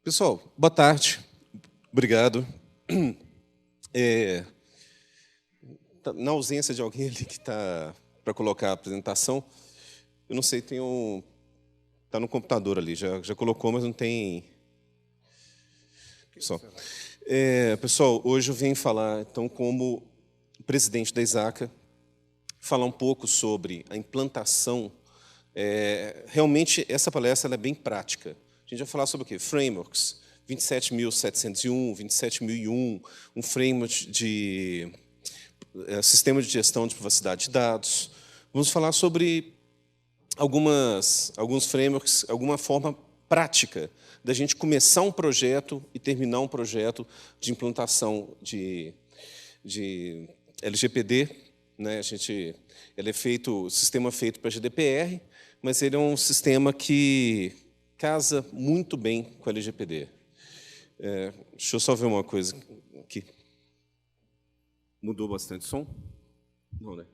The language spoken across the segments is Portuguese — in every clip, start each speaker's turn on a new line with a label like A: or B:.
A: Pessoal, boa tarde. Obrigado. Na ausência de alguém ali que está para colocar a apresentação, eu não sei, está no computador ali, já colocou, mas não tem. Pessoal, hoje eu venho falar, então, como presidente da ISACA, falar um pouco sobre a implantação. Realmente, essa palestra ela é bem prática. A gente vai falar sobre o quê? Frameworks, 27.701, 27.001, um framework de sistema de gestão de privacidade de dados. Vamos falar sobre alguns frameworks, alguma forma prática da gente começar um projeto e terminar um projeto de implantação de LGPD. Né? Ele é feito, o sistema é feito para GDPR, mas ele é um sistema que casa muito bem com a LGPD. Deixa eu só ver uma coisa aqui. Mudou bastante o som? Não, né?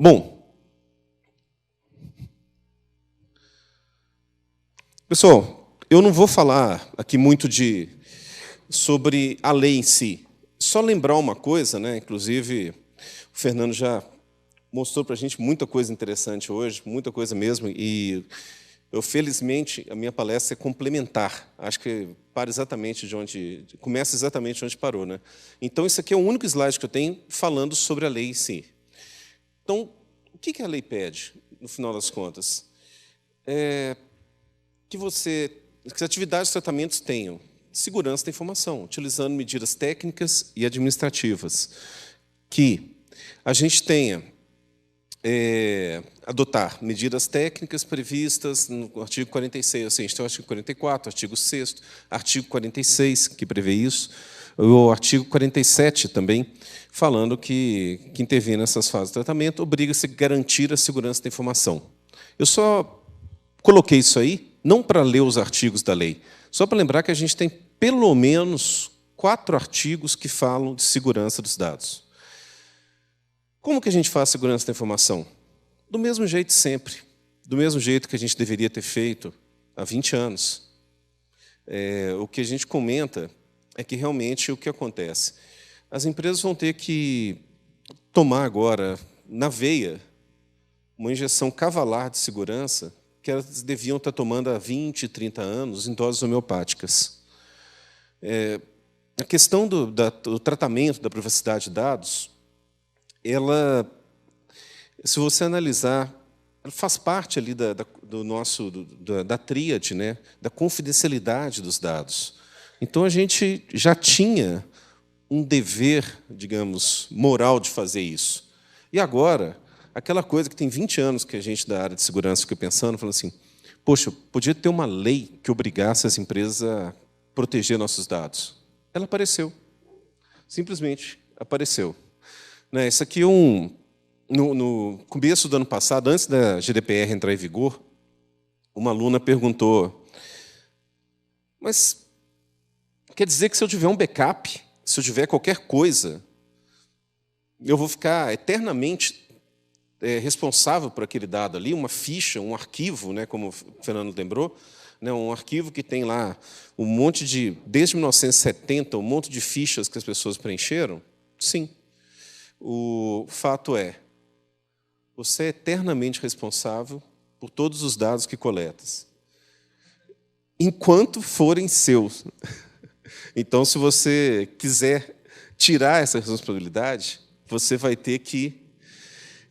A: Bom, pessoal, eu não vou falar aqui muito sobre a lei em si. Só lembrar uma coisa, né? Inclusive, o Fernando já mostrou para a gente muita coisa interessante hoje, muita coisa mesmo, e felizmente, a minha palestra é complementar. Acho que começa exatamente onde parou. Né? Então, esse aqui é o único slide que eu tenho falando sobre a lei em si. Então, o que a lei pede, no final das contas? Que as atividades e tratamentos tenham segurança da informação, utilizando medidas técnicas e administrativas. Que a gente tenha adotar medidas técnicas previstas no artigo 46, assim, a gente tem o artigo 44, artigo 6º, artigo 46, que prevê isso, o artigo 47 também, falando que intervém nessas fases de tratamento, obriga-se a garantir a segurança da informação. Eu só coloquei isso aí, não para ler os artigos da lei, só para lembrar que a gente tem pelo menos 4 artigos que falam de segurança dos dados. Como que a gente faz a segurança da informação? Do mesmo jeito sempre, do mesmo jeito que a gente deveria ter feito há 20 anos. O que a gente comenta é que realmente o que acontece? As empresas vão ter que tomar agora, na veia, uma injeção cavalar de segurança que elas deviam estar tomando há 20, 30 anos em doses homeopáticas. A questão do tratamento da privacidade de dados, se você analisar, ela faz parte ali da tríade, né, da confidencialidade dos dados. Então, a gente já tinha um dever, digamos, moral de fazer isso. E agora, aquela coisa que tem 20 anos que a gente da área de segurança fica pensando, falando assim, poxa, podia ter uma lei que obrigasse as empresas a proteger nossos dados. Ela apareceu. Simplesmente apareceu. Isso aqui no começo do ano passado, antes da GDPR entrar em vigor, uma aluna perguntou, mas quer dizer que se eu tiver um backup, se eu tiver qualquer coisa, eu vou ficar eternamente responsável por aquele dado ali, uma ficha, um arquivo, né, como o Fernando lembrou, né, um arquivo que tem lá um monte desde 1970, um monte de fichas que as pessoas preencheram? Sim. O fato é, você é eternamente responsável por todos os dados que coletas, enquanto forem seus. Então, se você quiser tirar essa responsabilidade, você vai ter que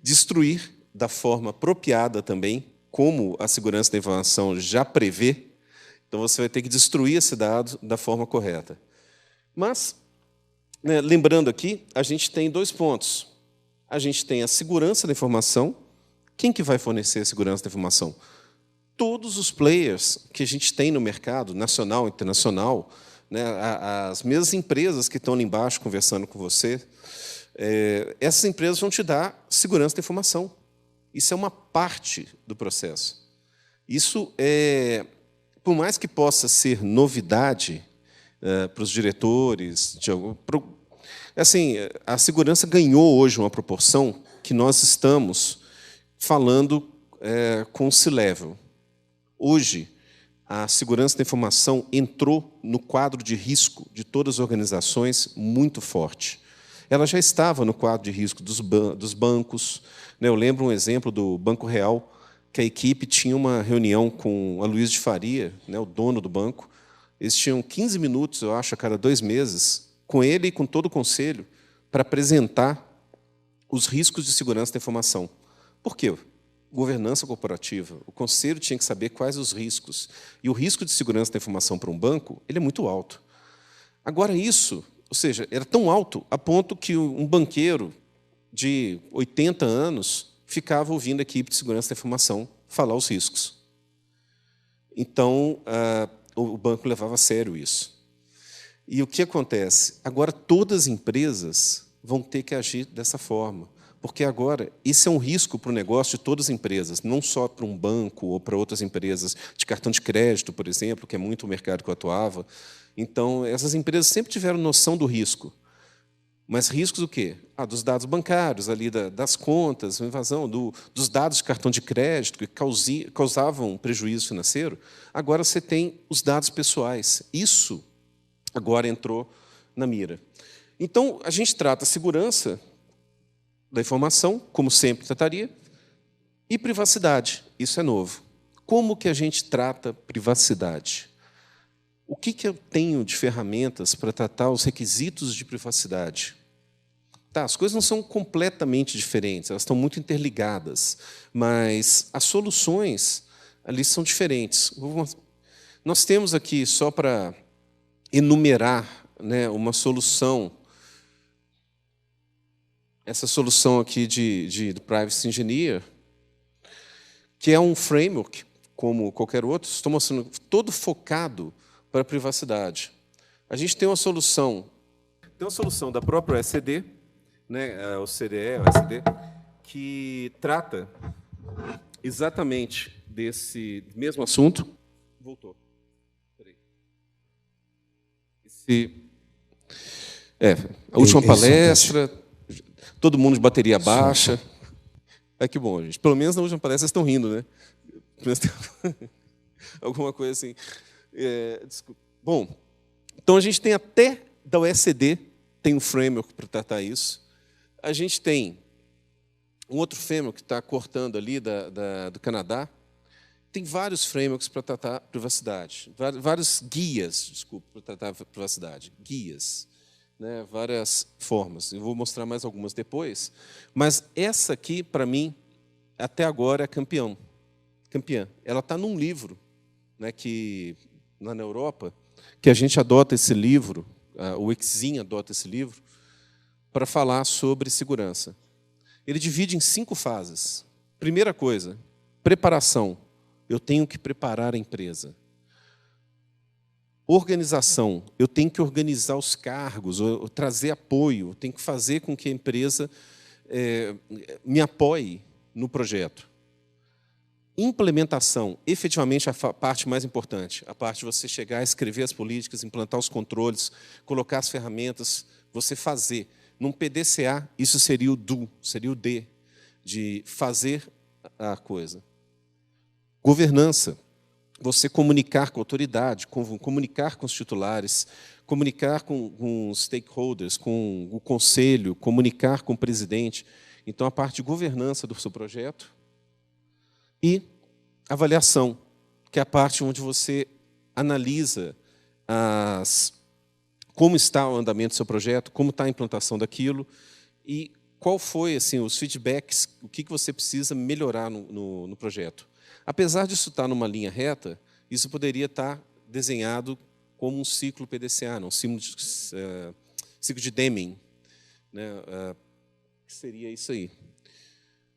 A: destruir da forma apropriada também, como a segurança da informação já prevê. Então, você vai ter que destruir esse dado da forma correta. Mas, lembrando aqui, a gente tem 2 pontos. A gente tem a segurança da informação. Quem que vai fornecer a segurança da informação? Todos os players que a gente tem no mercado, nacional, internacional, né, as mesmas empresas que estão ali embaixo conversando com você, essas empresas vão te dar segurança da informação. Isso é uma parte do processo. Isso, por mais que possa ser novidade, para os diretores, assim, a segurança ganhou hoje uma proporção que nós estamos falando com o C-Level. Hoje, a segurança da informação entrou no quadro de risco de todas as organizações muito forte. Ela já estava no quadro de risco dos bancos. Eu lembro um exemplo do Banco Real, que a equipe tinha uma reunião com a Luiz de Faria, o dono do banco. Eles tinham 15 minutos, eu acho, a cada 2 meses, com ele e com todo o conselho, para apresentar os riscos de segurança da informação. Por quê? Governança corporativa. O conselho tinha que saber quais os riscos. E o risco de segurança da informação para um banco ele é muito alto. Agora, isso, ou seja, era tão alto a ponto que um banqueiro de 80 anos ficava ouvindo a equipe de segurança da informação falar os riscos. Então, o banco levava a sério isso. E o que acontece? Agora, todas as empresas vão ter que agir dessa forma. Porque agora, isso é um risco para o negócio de todas as empresas, não só para um banco ou para outras empresas de cartão de crédito, por exemplo, que é muito o mercado que eu atuava. Então, essas empresas sempre tiveram noção do risco. Mas riscos o quê? Dos dados bancários, ali das contas, invasão dos dados de cartão de crédito que causavam prejuízo financeiro. Agora você tem os dados pessoais. Isso agora entrou na mira. Então, a gente trata a segurança da informação, como sempre trataria, e privacidade. Isso é novo. Como que a gente trata privacidade? O que eu tenho de ferramentas para tratar os requisitos de privacidade? As coisas não são completamente diferentes, elas estão muito interligadas, mas as soluções ali são diferentes. Nós temos aqui, só para enumerar, uma solução. Essa solução aqui de Privacy Engineer, que é um framework, como qualquer outro, estou mostrando todo focado para a privacidade. A gente tem uma solução da própria OECD, o CDE, o SD, que trata exatamente desse mesmo assunto. Voltou. A última palestra. Todo mundo de bateria baixa. Que bom, gente. Pelo menos na última palestra vocês estão rindo, né? Alguma coisa assim. Bom, então a gente tem até da OECD, tem um framework para tratar isso. A gente tem um outro framework que está cortando ali do Canadá. Tem vários frameworks para tratar privacidade. Vários guias, para tratar privacidade. Guias. Várias formas. Eu vou mostrar mais algumas depois. Mas essa aqui, para mim, até agora é campeã. Ela está num livro, que lá na Europa, que a gente adota esse livro, o Exim adota esse livro, para falar sobre segurança. Ele divide em 5 fases. Primeira coisa, preparação. Eu tenho que preparar a empresa. Organização. Eu tenho que organizar os cargos, trazer apoio, tenho que fazer com que a empresa me apoie no projeto. Implementação. Efetivamente, a parte mais importante. A parte de você chegar a escrever as políticas, implantar os controles, colocar as ferramentas, você fazer. Num PDCA, isso seria o do, seria o D, de fazer a coisa. Governança. Você comunicar com a autoridade, comunicar com os titulares, comunicar com os stakeholders, com o conselho, comunicar com o presidente. Então, a parte de governança do seu projeto. E avaliação, que é a parte onde você analisa como está o andamento do seu projeto, como está a implantação daquilo e qual foi os feedbacks, o que você precisa melhorar no projeto. Apesar disso estar numa linha reta, isso poderia estar desenhado como um ciclo PDCA, um ciclo de Deming, que seria isso aí.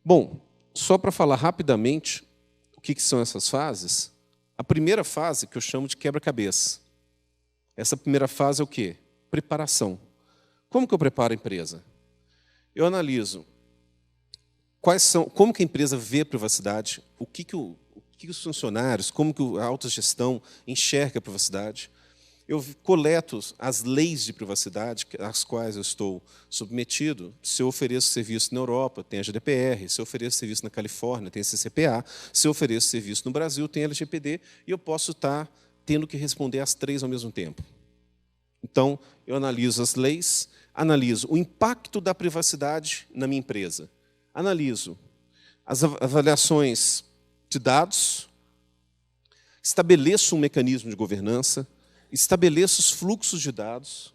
A: Bom, só para falar rapidamente o que são essas fases, a primeira fase que eu chamo de quebra-cabeça. Essa primeira fase é o quê? Preparação. Como que eu preparo a empresa? Eu analiso como que a empresa vê a privacidade, o que os funcionários, como que a autogestão enxerga a privacidade. Eu coleto as leis de privacidade às quais eu estou submetido. Se eu ofereço serviço na Europa, tem a GDPR. Se eu ofereço serviço na Califórnia, tem a CCPA. Se eu ofereço serviço no Brasil, tem a LGPD. E eu posso estar tendo que responder às 3 ao mesmo tempo. Então, eu analiso as leis, analiso o impacto da privacidade na minha empresa, analiso as avaliações de dados, estabeleço um mecanismo de governança, estabeleço os fluxos de dados,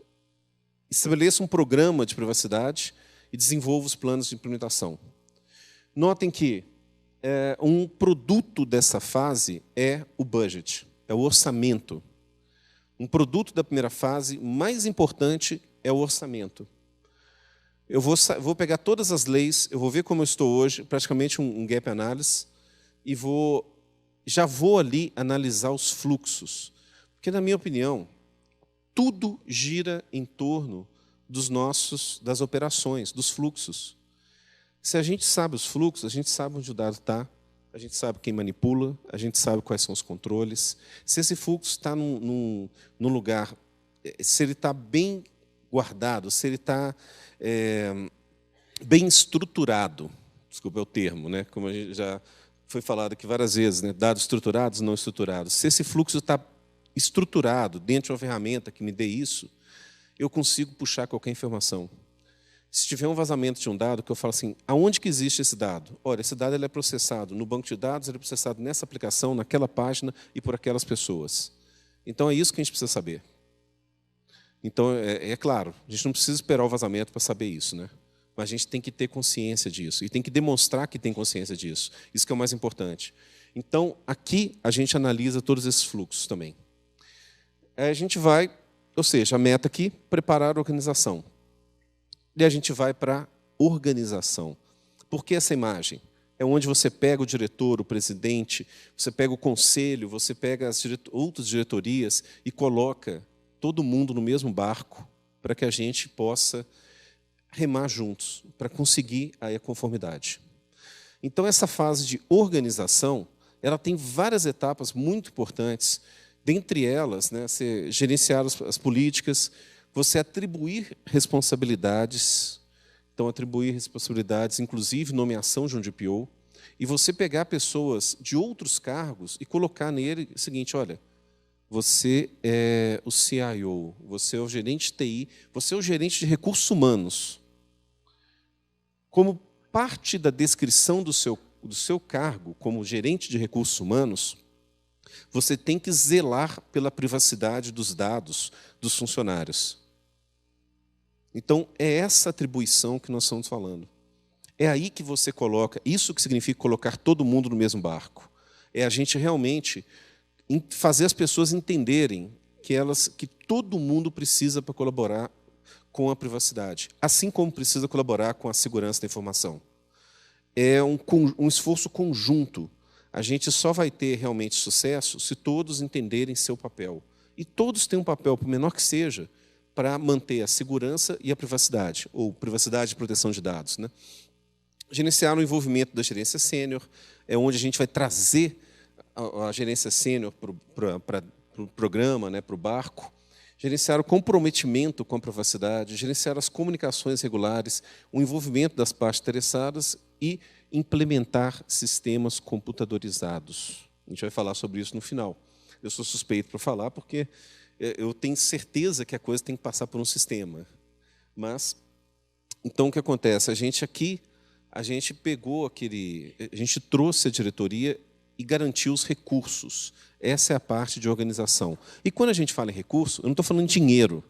A: estabeleço um programa de privacidade e desenvolvo os planos de implementação. Notem que um produto dessa fase é o budget, é o orçamento. Um produto da primeira fase mais importante é o orçamento. Eu vou pegar todas as leis, eu vou ver como eu estou hoje, praticamente um gap analysis, e já vou ali analisar os fluxos. Porque, na minha opinião, tudo gira em torno das operações, dos fluxos. Se a gente sabe os fluxos, a gente sabe onde o dado está, a gente sabe quem manipula, a gente sabe quais são os controles. Se esse fluxo está num lugar, se ele está bem guardado, se ele está bem estruturado, desculpa é o termo, né? Como a gente já foi falado aqui várias vezes, né? Dados estruturados, não estruturados. Se esse fluxo está estruturado dentro de uma ferramenta que me dê isso, eu consigo puxar qualquer informação. Se tiver um vazamento de um dado, que eu falo assim, aonde que existe esse dado? Olha, esse dado ele é processado no banco de dados, ele é processado nessa aplicação, naquela página e por aquelas pessoas. Então, é isso que a gente precisa saber. Então, é claro, a gente não precisa esperar o vazamento para saber isso, né? Mas a gente tem que ter consciência disso e tem que demonstrar que tem consciência disso. Isso que é o mais importante. Então, aqui a gente analisa todos esses fluxos também. A gente vai, ou seja, a meta aqui, preparar a organização. E a gente vai para a organização. Por que essa imagem? É onde você pega o diretor, o presidente, você pega o conselho, você pega as outras diretorias e coloca todo mundo no mesmo barco para que a gente possa remar juntos, para conseguir aí a conformidade. Então, essa fase de organização, ela tem várias etapas muito importantes, dentre elas, né, você gerenciar as políticas, você atribuir responsabilidades, então atribuir responsabilidades, inclusive nomeação de um DPO, e você pegar pessoas de outros cargos e colocar nele o seguinte, olha, você é o CIO, você é o gerente de TI, você é o gerente de recursos humanos. Como parte da descrição do seu cargo como gerente de recursos humanos, você tem que zelar pela privacidade dos dados dos funcionários. Então, é essa atribuição que nós estamos falando. É aí que você coloca, isso que significa colocar todo mundo no mesmo barco. É a gente realmente fazer as pessoas entenderem que todo mundo precisa para colaborar com a privacidade, assim como precisa colaborar com a segurança da informação. É um esforço conjunto. A gente só vai ter realmente sucesso se todos entenderem seu papel. E todos têm um papel, por menor que seja, para manter a segurança e a privacidade, ou privacidade e proteção de dados, né? Gerenciar o envolvimento da gerência sênior, é onde a gente vai trazer a gerência sênior para o programa, né, para o barco. Gerenciar o comprometimento com a privacidade, gerenciar as comunicações regulares, o envolvimento das partes interessadas e implementar sistemas computadorizados. A gente vai falar sobre isso no final. Eu sou suspeito para falar porque eu tenho certeza que a coisa tem que passar por um sistema. Mas, então, o que acontece? A gente trouxe a diretoria e garantiu os recursos. Essa é a parte de organização. E quando a gente fala em recurso, eu não estou falando de dinheiro.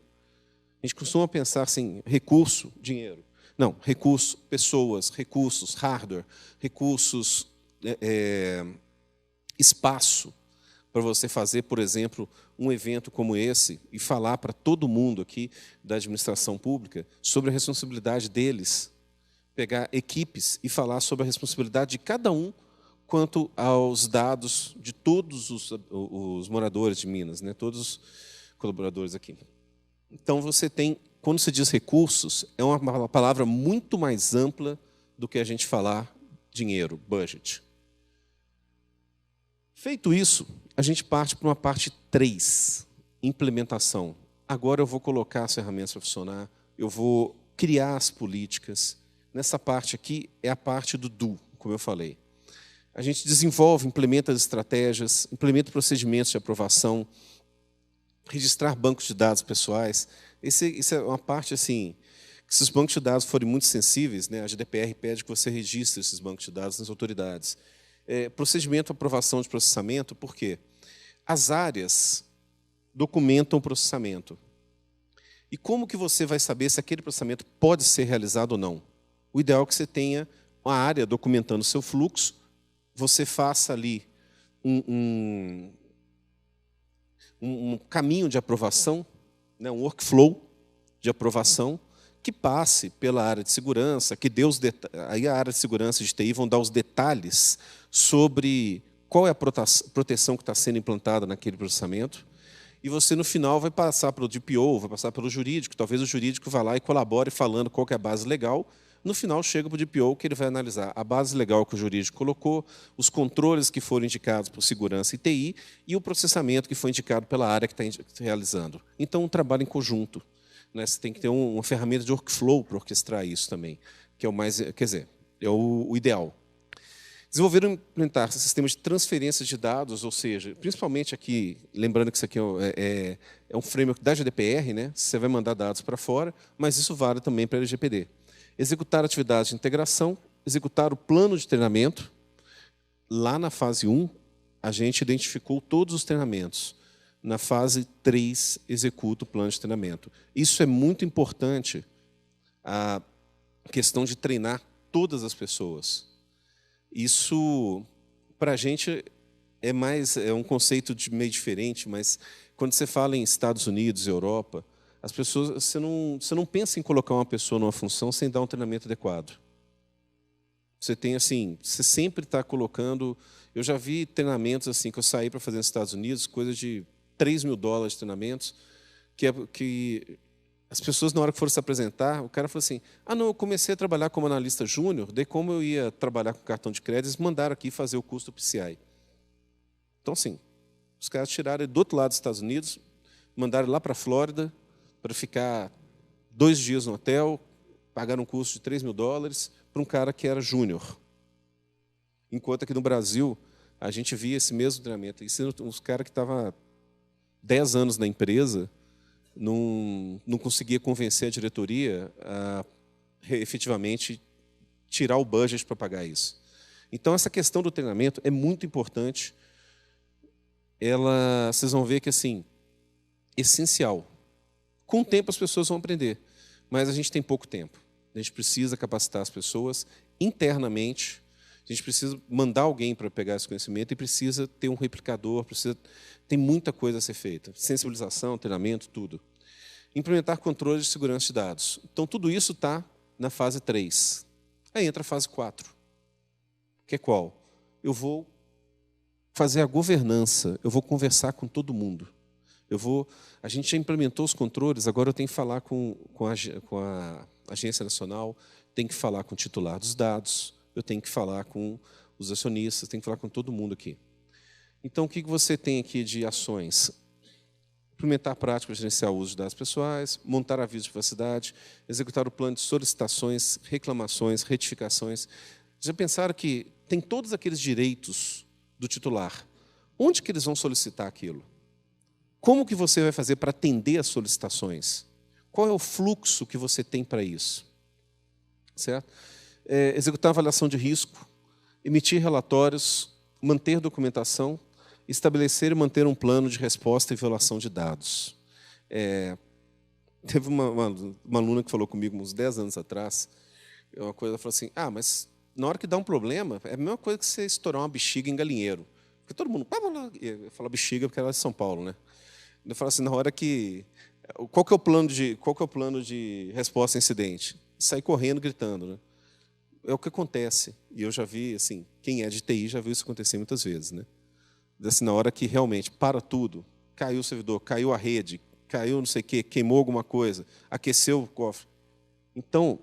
A: A gente costuma pensar assim, recurso, dinheiro. Não, recurso, pessoas, recursos, hardware, recursos, espaço, para você fazer, por exemplo, um evento como esse e falar para todo mundo aqui da administração pública sobre a responsabilidade deles, pegar equipes e falar sobre a responsabilidade de cada um quanto aos dados de todos os moradores de Minas, né? Todos os colaboradores aqui. Então, você tem, quando se diz recursos, é uma palavra muito mais ampla do que a gente falar dinheiro, budget. Feito isso, a gente parte para uma parte 3, implementação. Agora eu vou colocar as ferramentas para funcionar, eu vou criar as políticas. Nessa parte aqui é a parte do do, como eu falei. A gente desenvolve, implementa as estratégias, implementa procedimentos de aprovação, registrar bancos de dados pessoais. Isso é uma parte assim, que se os bancos de dados forem muito sensíveis, né, a GDPR pede que você registre esses bancos de dados nas autoridades. Procedimento de aprovação de processamento, por quê? As áreas documentam o processamento. E como que você vai saber se aquele processamento pode ser realizado ou não? O ideal é que você tenha uma área documentando o seu fluxo, você faça ali um caminho de aprovação, né, um workflow de aprovação, que passe pela área de segurança, que dê aí a área de segurança de TI vão dar os detalhes sobre qual é a proteção que está sendo implantada naquele processamento, e você, no final, vai passar pelo DPO, vai passar pelo jurídico, talvez o jurídico vá lá e colabore falando qual que é a base legal. No final, chega para o DPO, que ele vai analisar a base legal que o jurídico colocou, os controles que foram indicados por segurança e TI e o processamento que foi indicado pela área que está realizando. Então, um trabalho em conjunto. Né? Você tem que ter uma ferramenta de workflow para orquestrar isso também, que é o mais, quer dizer, é o ideal. Desenvolver e implementar sistemas de transferência de dados, ou seja, principalmente aqui, lembrando que isso aqui é um framework da GDPR, né? Você vai mandar dados para fora, mas isso vale também para a LGPD. Executar atividades de integração, executar o plano de treinamento. Lá na fase 1, a gente identificou todos os treinamentos. Na fase 3, executa o plano de treinamento. Isso é muito importante, a questão de treinar todas as pessoas. Isso, para a gente, é um conceito meio diferente, mas quando você fala em Estados Unidos, Europa, as pessoas, você não pensa em colocar uma pessoa numa função sem dar um treinamento adequado. Você tem assim, você sempre está colocando. Eu já vi treinamentos assim que eu saí para fazer nos Estados Unidos, coisa de $3.000 de treinamentos, que as pessoas, na hora que foram se apresentar, o cara falou assim, não, eu comecei a trabalhar como analista júnior, daí como eu ia trabalhar com cartão de crédito, eles mandaram aqui fazer o curso do PCI. Então, assim, os caras tiraram do outro lado dos Estados Unidos, mandaram lá para a Flórida, para ficar 2 dias no hotel, pagaram um curso de $3.000 para um cara que era júnior. Enquanto aqui no Brasil, a gente via esse mesmo treinamento. E sendo uns caras que estavam 10 anos na empresa, não conseguia convencer a diretoria a efetivamente tirar o budget para pagar isso. Então, essa questão do treinamento é muito importante. Vocês vão ver que assim, essencial. Com o tempo as pessoas vão aprender, mas a gente tem pouco tempo. A gente precisa capacitar as pessoas internamente, a gente precisa mandar alguém para pegar esse conhecimento e precisa ter um replicador, tem muita coisa a ser feita. Sensibilização, treinamento, tudo. Implementar controles de segurança de dados. Então, tudo isso está na fase 3. Aí entra a fase 4, que é qual? Eu vou fazer a governança, eu vou conversar com todo mundo. A gente já implementou os controles, agora eu tenho que falar com a Agência Nacional, tenho que falar com o titular dos dados, eu tenho que falar com os acionistas, tenho que falar com todo mundo aqui. Então, o que você tem aqui de ações? Implementar práticas de gerenciar o uso de dados pessoais, montar avisos de privacidade, executar o plano de solicitações, reclamações, retificações. Já pensaram que tem todos aqueles direitos do titular? Onde que eles vão solicitar aquilo? Como que você vai fazer para atender as solicitações? Qual é o fluxo que você tem para isso? Certo? Executar avaliação de risco, emitir relatórios, manter documentação, estabelecer e manter um plano de resposta e violação de dados. Teve uma aluna que falou comigo uns 10 anos atrás, uma coisa, ela falou assim, mas na hora que dá um problema, é a mesma coisa que você estourar uma bexiga em galinheiro. Porque todo mundo fala bexiga porque ela é de São Paulo, né? Eu falo assim, na hora que... Qual que é o plano de resposta a incidente? Sair correndo, gritando, né? É o que acontece. E eu já vi, assim, quem é de TI já viu isso acontecer muitas vezes, né? Assim, na hora que realmente para tudo, caiu o servidor, caiu a rede, caiu não sei o quê, queimou alguma coisa, aqueceu o cofre. Então,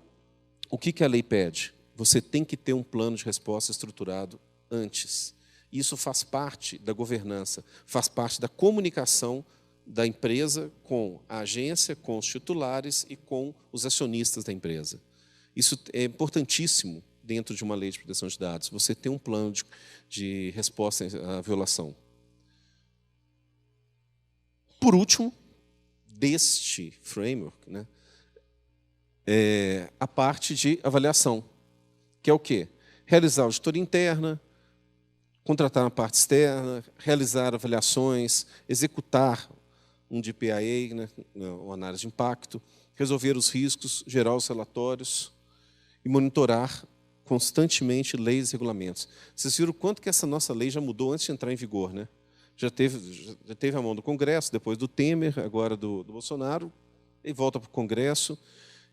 A: o que a lei pede? Você tem que ter um plano de resposta estruturado antes. Isso faz parte da governança, faz parte da comunicação da empresa com a agência, com os titulares e com os acionistas da empresa. Isso é importantíssimo dentro de uma lei de proteção de dados, você ter um plano de resposta à violação. Por último, deste framework, né, a parte de avaliação, que é o quê? Realizar auditoria interna, contratar uma parte externa, realizar avaliações, executar um DPIA, né, uma análise de impacto, resolver os riscos, gerar os relatórios e monitorar constantemente leis e regulamentos. Vocês viram o quanto que essa nossa lei já mudou antes de entrar em vigor, né? Já teve a mão do Congresso, depois do Temer, agora do Bolsonaro, e volta para o Congresso.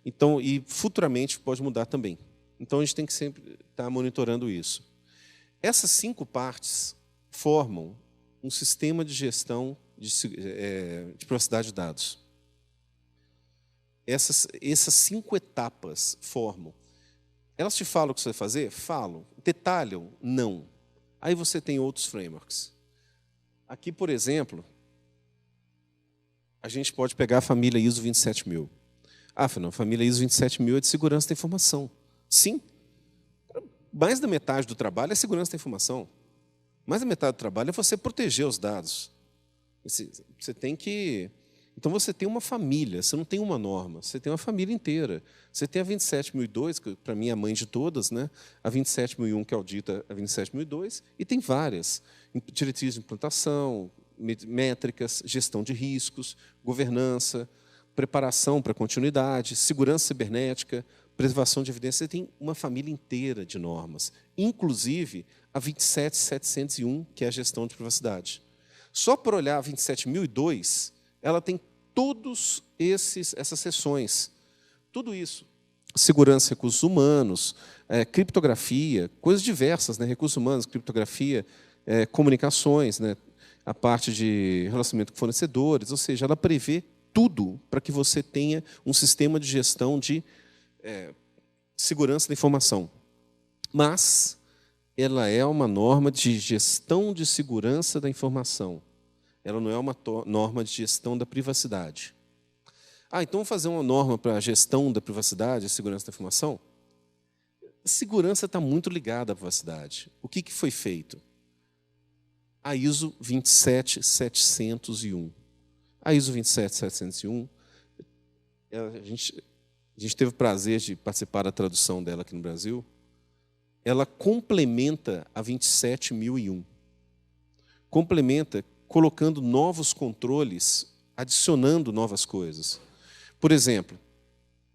A: Então, e futuramente pode mudar também. Então, a gente tem que sempre estar monitorando isso. Essas 5 partes formam um sistema de gestão de privacidade de dados. Essas 5 etapas formam. Elas te falam o que você vai fazer? Falam. Detalham? Não. Aí você tem outros frameworks. Aqui, por exemplo, a gente pode pegar a família ISO 27000. Não, a família ISO 27000 é de segurança da informação. Sim. Mais da metade do trabalho é segurança da informação. Mais da metade do trabalho é você proteger os dados. Você tem que... Então, você tem uma família, você não tem uma norma, você tem uma família inteira. Você tem a 27002, que para mim é a mãe de todas, né? A 27001, que audita a 27002, e tem várias. Diretrizes de implantação, métricas, gestão de riscos, governança, preparação para continuidade, segurança cibernética, preservação de evidência. Você tem uma família inteira de normas, inclusive a 27701, que é a gestão de privacidade. Só por olhar a 27002, ela tem todas essas seções. Tudo isso. Segurança, recursos humanos, criptografia, coisas diversas, né? Recursos humanos, criptografia, comunicações, né? A parte de relacionamento com fornecedores, ou seja, ela prevê tudo para que você tenha um sistema de gestão de segurança da informação. Mas ela é uma norma de gestão de segurança da informação. Ela não é uma norma de gestão da privacidade. Então vamos fazer uma norma para a gestão da privacidade e segurança da informação? A segurança está muito ligada à privacidade. O que foi feito? A ISO 27701. A ISO 27701, a gente teve o prazer de participar da tradução dela aqui no Brasil. Ela complementa a 27001. Complementa colocando novos controles, adicionando novas coisas. Por exemplo,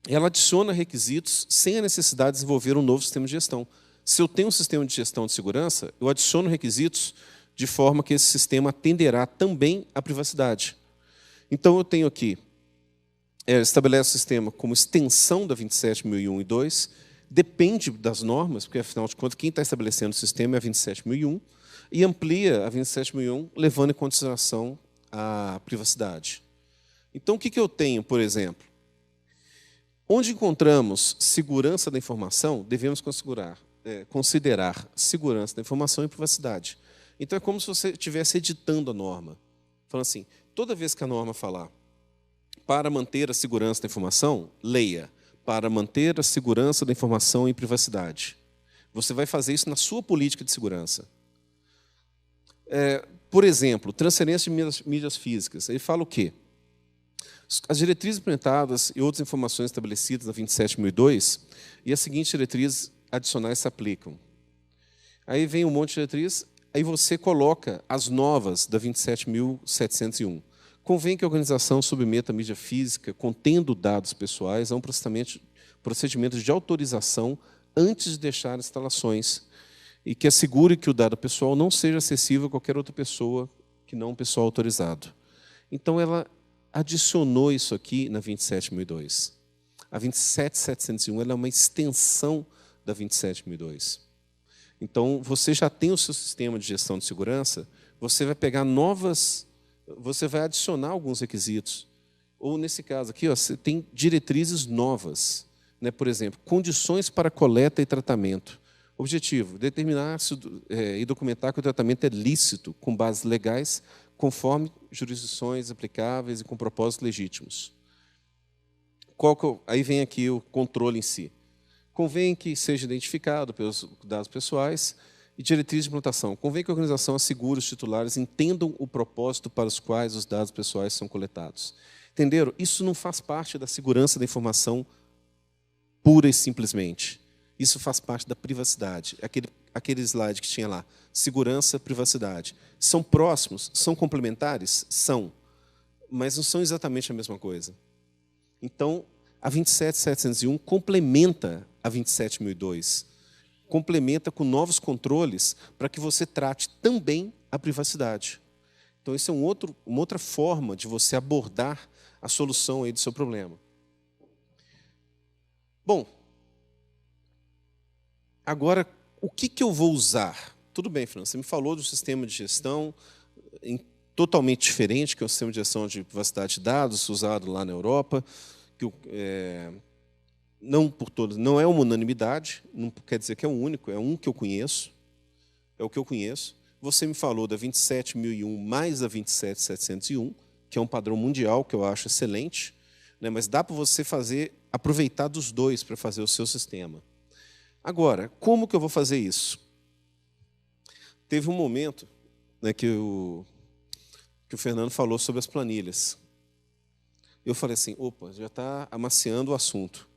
A: ela adiciona requisitos sem a necessidade de desenvolver um novo sistema de gestão. Se eu tenho um sistema de gestão de segurança, eu adiciono requisitos de forma que esse sistema atenderá também à privacidade. Então, eu tenho aqui, estabelece o sistema como extensão da 27001 e 2, depende das normas, porque, afinal de contas, quem está estabelecendo o sistema é a 27001, e amplia a 27001, levando em consideração a privacidade. Então, o que eu tenho, por exemplo? Onde encontramos segurança da informação, devemos considerar segurança da informação e privacidade. Então, é como se você estivesse editando a norma. Falando assim, toda vez que a norma falar para manter a segurança da informação, leia, para manter a segurança da informação e privacidade. Você vai fazer isso na sua política de segurança. Por exemplo, transferência de mídias físicas. Ele fala o quê? As diretrizes implementadas e outras informações estabelecidas na 27002 e as seguintes diretrizes adicionais se aplicam. Aí vem um monte de diretrizes, aí você coloca as novas da 27701. Convém que a organização submeta a mídia física contendo dados pessoais a um procedimento de autorização antes de deixar instalações e que assegure que o dado pessoal não seja acessível a qualquer outra pessoa que não um pessoal autorizado. Então, ela adicionou isso aqui na 27002. A 27701 ela é uma extensão da 27002. Então, você já tem o seu sistema de gestão de segurança, você vai pegar você vai adicionar alguns requisitos. Ou, nesse caso aqui, você tem diretrizes novas. Né? Por exemplo, condições para coleta e tratamento. Objetivo, determinar e documentar que o tratamento é lícito, com bases legais, conforme jurisdições aplicáveis e com propósitos legítimos. Aí vem aqui o controle em si. Convém que seja identificado pelos dados pessoais e diretrizes de implantação. Convém que a organização assegure os titulares entendam o propósito para os quais os dados pessoais são coletados. Entenderam? Isso não faz parte da segurança da informação pura e simplesmente. Isso faz parte da privacidade. Aquele slide que tinha lá, segurança, privacidade. São próximos? São complementares? São. Mas não são exatamente a mesma coisa. Então, a 27701 complementa a 27002. Complementa com novos controles para que você trate também a privacidade. Então, isso é uma outra forma de você abordar a solução aí do seu problema. Bom, agora, o que eu vou usar? Tudo bem, Fernando, você me falou do sistema de gestão totalmente diferente, que é o sistema de gestão de privacidade de dados, usado lá na Europa, que não por todos, não é uma unanimidade, não quer dizer que é o único, é um que eu conheço, é o que eu conheço. Você me falou da 27001 mais a 27701, que é um padrão mundial, que eu acho excelente, né, mas dá para você aproveitar dos dois para fazer o seu sistema. Agora, como que eu vou fazer isso? Teve um momento, né, que o Fernando falou sobre as planilhas. Eu falei assim, opa, já está amaciando o assunto.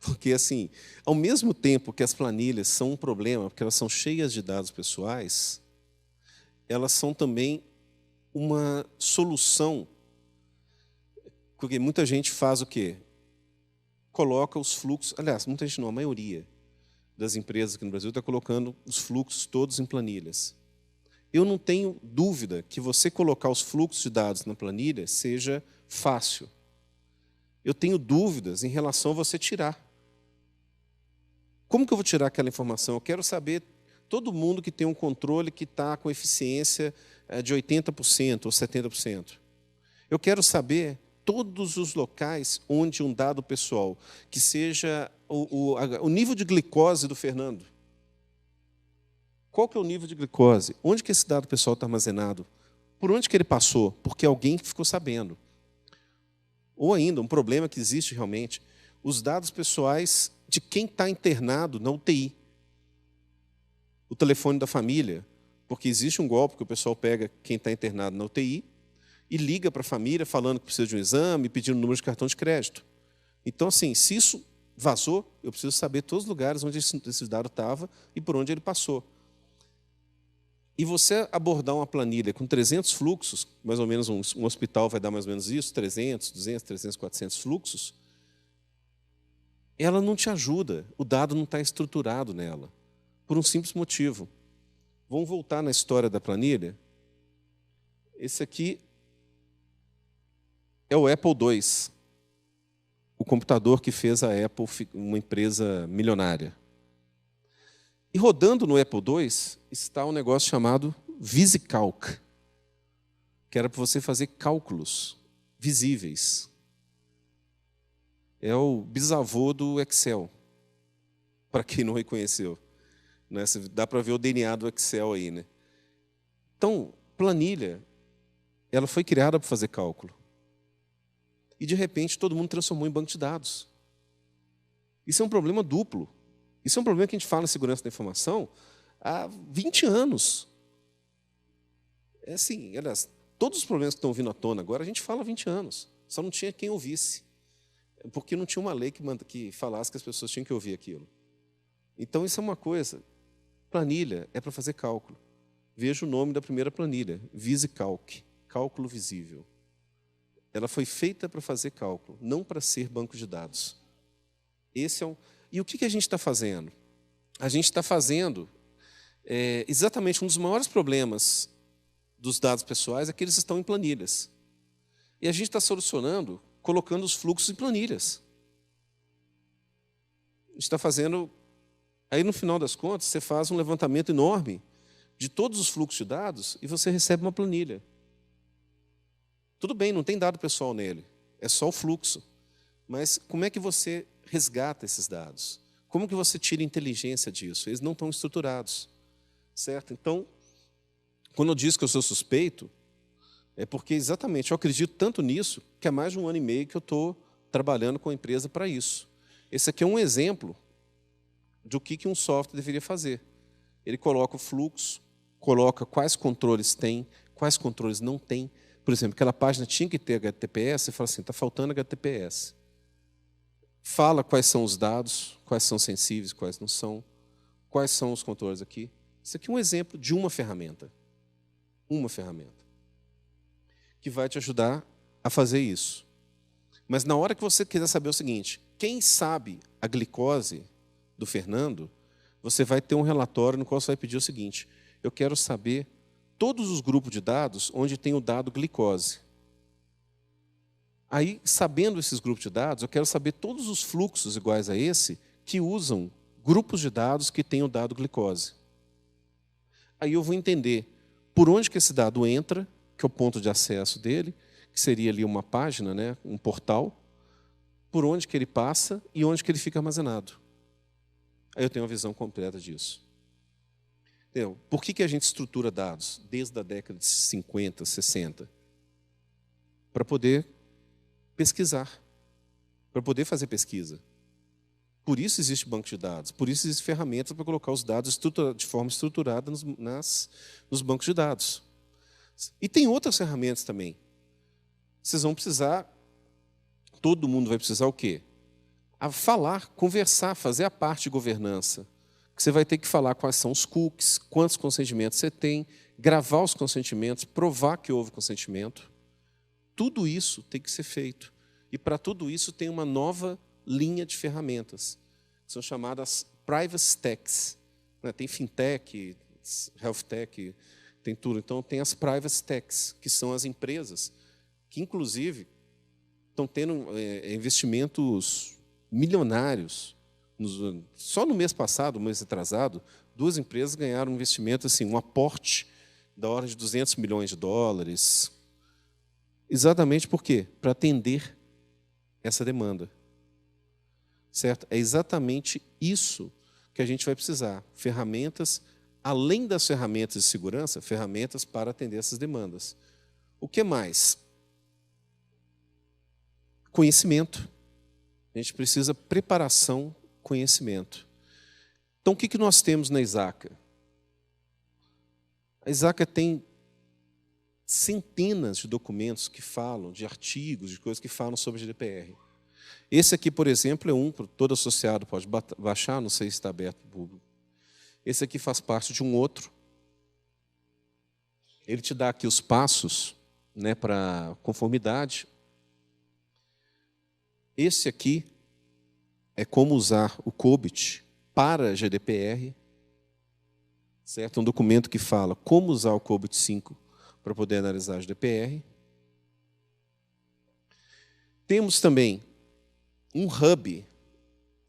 A: Porque, assim, ao mesmo tempo que as planilhas são um problema, porque elas são cheias de dados pessoais, elas são também uma solução, porque muita gente faz o quê? Coloca os fluxos, aliás, muita gente não, a maioria das empresas aqui no Brasil está colocando os fluxos todos em planilhas. Eu não tenho dúvida que você colocar os fluxos de dados na planilha seja fácil. Eu tenho dúvidas em relação a você tirar. Como que eu vou tirar aquela informação? Eu quero saber todo mundo que tem um controle que está com eficiência de 80% ou 70%. Eu quero saber todos os locais onde um dado pessoal, que seja o nível de glicose do Fernando. Qual que é o nível de glicose? Onde que esse dado pessoal está armazenado? Por onde que ele passou? Porque alguém ficou sabendo. Ou ainda, um problema que existe realmente, os dados pessoais de quem está internado na UTI. O telefone da família, porque existe um golpe que o pessoal pega quem está internado na UTI e liga para a família falando que precisa de um exame, pedindo o número de cartão de crédito. Então, assim, se isso vazou, eu preciso saber todos os lugares onde esse dado estava e por onde ele passou. E você abordar uma planilha com 300 fluxos, mais ou menos um hospital vai dar mais ou menos isso, 300, 200, 300, 400 fluxos, ela não te ajuda, o dado não está estruturado nela, por um simples motivo. Vamos voltar na história da planilha? Esse aqui é o Apple II, o computador que fez a Apple uma empresa milionária. E rodando no Apple II está um negócio chamado VisiCalc, que era para você fazer cálculos visíveis. É o bisavô do Excel, para quem não reconheceu. Né? Dá para ver o DNA do Excel aí. Né? Então, planilha, ela foi criada para fazer cálculo. E, de repente, todo mundo transformou em banco de dados. Isso é um problema duplo. Isso é um problema que a gente fala em segurança da informação há 20 anos. É assim, aliás, todos os problemas que estão vindo à tona agora, a gente fala há 20 anos. Só não tinha quem ouvisse. Porque não tinha uma lei que falasse que as pessoas tinham que ouvir aquilo. Então, isso é uma coisa. Planilha é para fazer cálculo. Veja o nome da primeira planilha, VisiCalc, cálculo visível. Ela foi feita para fazer cálculo, não para ser banco de dados. E o que a gente está fazendo? A gente está fazendo exatamente um dos maiores problemas dos dados pessoais é que eles estão em planilhas. E a gente está solucionando colocando os fluxos em planilhas. A gente está fazendo... Aí, no final das contas, você faz um levantamento enorme de todos os fluxos de dados e você recebe uma planilha. Tudo bem, não tem dado pessoal nele, é só o fluxo. Mas como é que você resgata esses dados? Como que você tira inteligência disso? Eles não estão estruturados. Certo? Então, quando eu disse que eu sou suspeito, É porque, exatamente, eu acredito tanto nisso que há mais de 1 ano e meio que eu estou trabalhando com a empresa para isso. Esse aqui é um exemplo do que um software deveria fazer. Ele coloca o fluxo, coloca quais controles tem, quais controles não tem. Por exemplo, aquela página tinha que ter HTTPS, você fala assim, está faltando HTTPS. Fala quais são os dados, quais são sensíveis, quais não são, quais são os controles aqui. Isso aqui é um exemplo de uma ferramenta. Uma ferramenta. Que vai te ajudar a fazer isso. Mas na hora que você quiser saber o seguinte, quem sabe a glicose do Fernando, você vai ter um relatório no qual você vai pedir o seguinte, eu quero saber todos os grupos de dados onde tem o dado glicose. Aí, sabendo esses grupos de dados, eu quero saber todos os fluxos iguais a esse que usam grupos de dados que têm o dado glicose. Aí eu vou entender por onde que esse dado entra, que é o ponto de acesso dele, que seria ali uma página, né, um portal, por onde que ele passa e onde que ele fica armazenado. Aí eu tenho uma visão completa disso. Entendeu? Por que a gente estrutura dados desde a década de 50, 60? Para poder pesquisar, para poder fazer pesquisa. Por isso existe banco de dados, por isso existem ferramentas para colocar os dados de forma estruturada nos bancos de dados. E tem outras ferramentas também. Vocês vão precisar, todo mundo vai precisar o quê? A falar, conversar, fazer a parte de governança. Você vai ter que falar quais são os cookies, quantos consentimentos você tem, gravar os consentimentos, provar que houve consentimento. Tudo isso tem que ser feito. E para tudo isso tem uma nova linha de ferramentas, que são chamadas Privacy Techs. Tem fintech, health tech, tem tudo. Então tem as Privacy Techs, que são as empresas que, inclusive, estão tendo investimentos milionários. Só no mês passado, no mês atrasado, 2 empresas ganharam um investimento, assim, um aporte da ordem de $200 milhões. Exatamente por quê? Para atender essa demanda. Certo? É exatamente isso que a gente vai precisar. Ferramentas, além das ferramentas de segurança, ferramentas para atender essas demandas. O que mais? Conhecimento. A gente precisa preparação, conhecimento. Então, o que nós temos na Isaca? A Isaca tem centenas de documentos que falam, de artigos, de coisas que falam sobre GDPR. Esse aqui, por exemplo, é um que todo associado pode baixar, não sei se está aberto para o público. Esse aqui faz parte de um outro. Ele te dá aqui os passos, né, para conformidade. Esse aqui é como usar o COBIT para GDPR. Certo? Um documento que fala como usar o COBIT 5 para poder analisar a GDPR. Temos também um hub,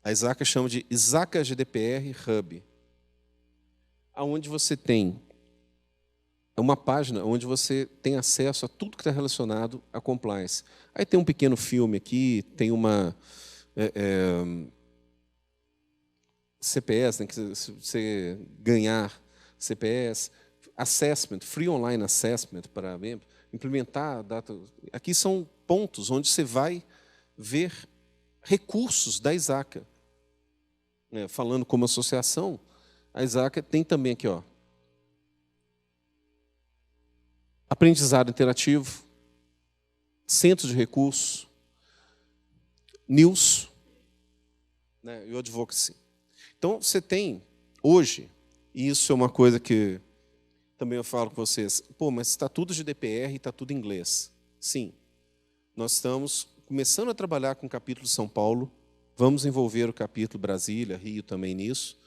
A: a Isaca chama de Isaca GDPR Hub, onde você tem uma página onde você tem acesso a tudo que está relacionado a compliance. Aí tem um pequeno filme aqui, tem uma CPS, né, que você ganhar CPS, assessment, free online assessment para membros, implementar data. Aqui são pontos onde você vai ver recursos da Isaca. Falando como associação, a Isaca tem também aqui, ó, aprendizado interativo, centro de recursos, news, né, e o advocacy. Então, você tem hoje, e isso é uma coisa que também eu falo com vocês, mas está tudo GDPR e está tudo em inglês. Sim, nós estamos começando a trabalhar com o capítulo São Paulo, vamos envolver o capítulo Brasília, Rio também nisso,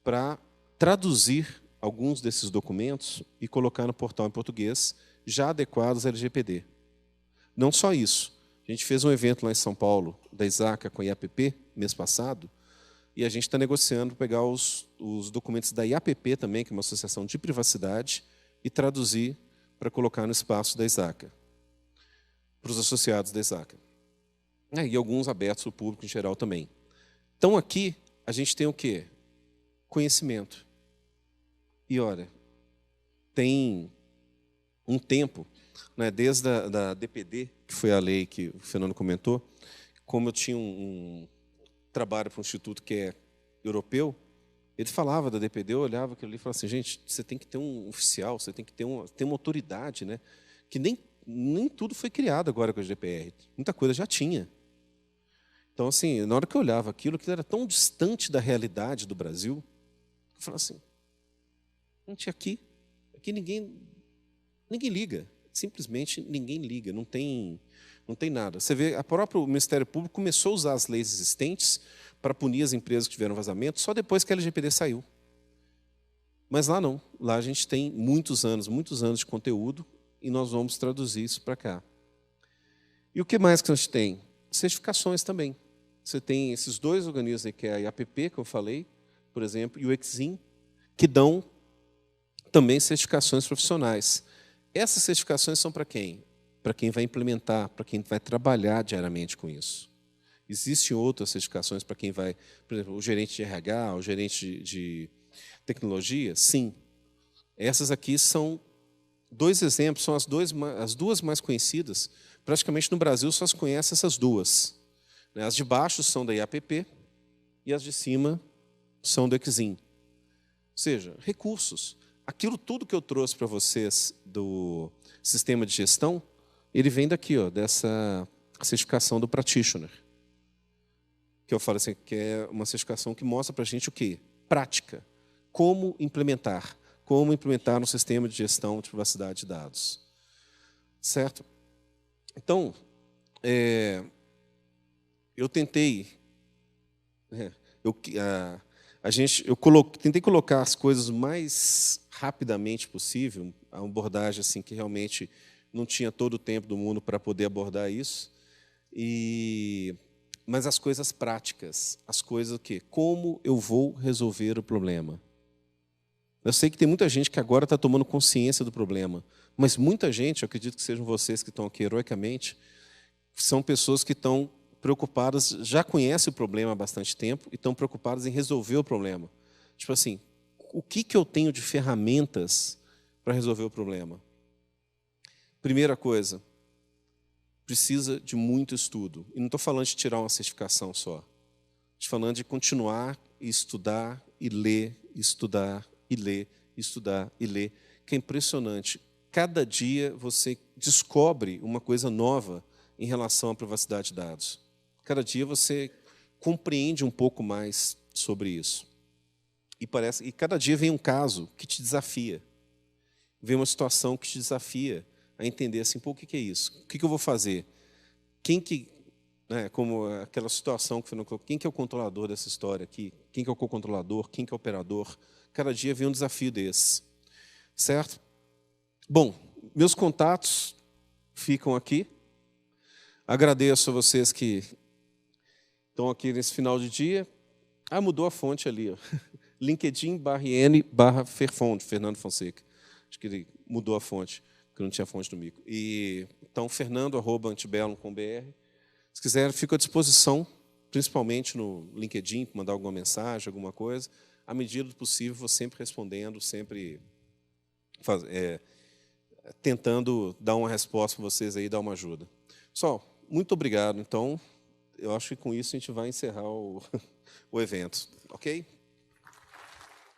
A: para traduzir alguns desses documentos e colocar no portal em português, já adequados à LGPD. Não só isso, a gente fez um evento lá em São Paulo, da Isaca com a IAPP, mês passado, e a gente está negociando para pegar os documentos da IAPP também, que é uma associação de privacidade, e traduzir para colocar no espaço da Isaca, para os associados da Isaca. E alguns abertos ao público em geral também. Então, aqui, a gente tem o quê? Conhecimento. E, olha, tem um tempo né, desde a da DPD, que foi a lei que o Fernando comentou, como eu tinha um trabalho para um instituto que é europeu, ele falava da DPD, eu olhava aquilo ali e falava assim, gente, você tem que ter um oficial, você tem que ter uma autoridade, né, que nem tudo foi criado agora com a GDPR, muita coisa já tinha. Então, assim, na hora que eu olhava aquilo, que era tão distante da realidade do Brasil, eu falava assim, gente, aqui ninguém liga, simplesmente ninguém liga, não tem nada. Você vê, o próprio Ministério Público começou a usar as leis existentes para punir as empresas que tiveram vazamento só depois que a LGPD saiu. Mas lá não, lá a gente tem muitos anos de conteúdo e nós vamos traduzir isso para cá. E o que mais que a gente tem? Certificações também. Você tem esses dois organismos aí, que é a IAPP, que eu falei, por exemplo, e o Exim, que dão também certificações profissionais. Essas certificações são para quem? Para quem vai implementar, para quem vai trabalhar diariamente com isso. Existem outras certificações para quem vai, por exemplo, o gerente de RH, o gerente de tecnologia? Sim. Essas aqui são dois exemplos, são as duas mais conhecidas. Praticamente no Brasil só se conhece essas duas. As de baixo são da IAPP e as de cima são do Exim. Ou seja, recursos. Aquilo tudo que eu trouxe para vocês do sistema de gestão, ele vem daqui, ó, dessa certificação do Practitioner. Que eu falo assim, que é uma certificação que mostra para a gente o quê? Prática. Como implementar no sistema de gestão de privacidade de dados. Certo? Então, eu tentei... tentei colocar as coisas o mais rapidamente possível, a abordagem assim, que realmente não tinha todo o tempo do mundo para poder abordar isso, mas as coisas práticas, as coisas que como eu vou resolver o problema. Eu sei que tem muita gente que agora está tomando consciência do problema, mas muita gente, eu acredito que sejam vocês que estão aqui heroicamente, são pessoas que estão preocupadas, já conhecem o problema há bastante tempo e estão preocupadas em resolver o problema. Tipo assim, o que eu tenho de ferramentas para resolver o problema? Primeira coisa, precisa de muito estudo. E não estou falando de tirar uma certificação só. Estou falando de continuar e estudar e ler, estudar e ler, estudar e ler, que é impressionante. Cada dia você descobre uma coisa nova em relação à privacidade de dados. Cada dia você compreende um pouco mais sobre isso. E cada dia vem um caso que te desafia. Vem uma situação que te desafia a entender assim, pô, o que é isso? O que eu vou fazer? Como aquela situação que foi quem que é o controlador dessa história aqui? Quem que é o co-controlador? Quem que é o operador? Cada dia vem um desafio desse. Certo? Bom, meus contatos ficam aqui. Agradeço a vocês que estão aqui nesse final de dia. Mudou a fonte ali, ó. LinkedIn/n/Ferfonte, Fernando Fonseca. Acho que ele mudou a fonte, porque não tinha fonte no mico. Então, fernando@antibellum.com.br. Se quiser, fico à disposição, principalmente no LinkedIn, para mandar alguma mensagem, alguma coisa. À medida do possível, vou sempre respondendo, sempre tentando dar uma resposta para vocês aí, dar uma ajuda. Pessoal, muito obrigado. Então, eu acho que com isso a gente vai encerrar o evento. Ok?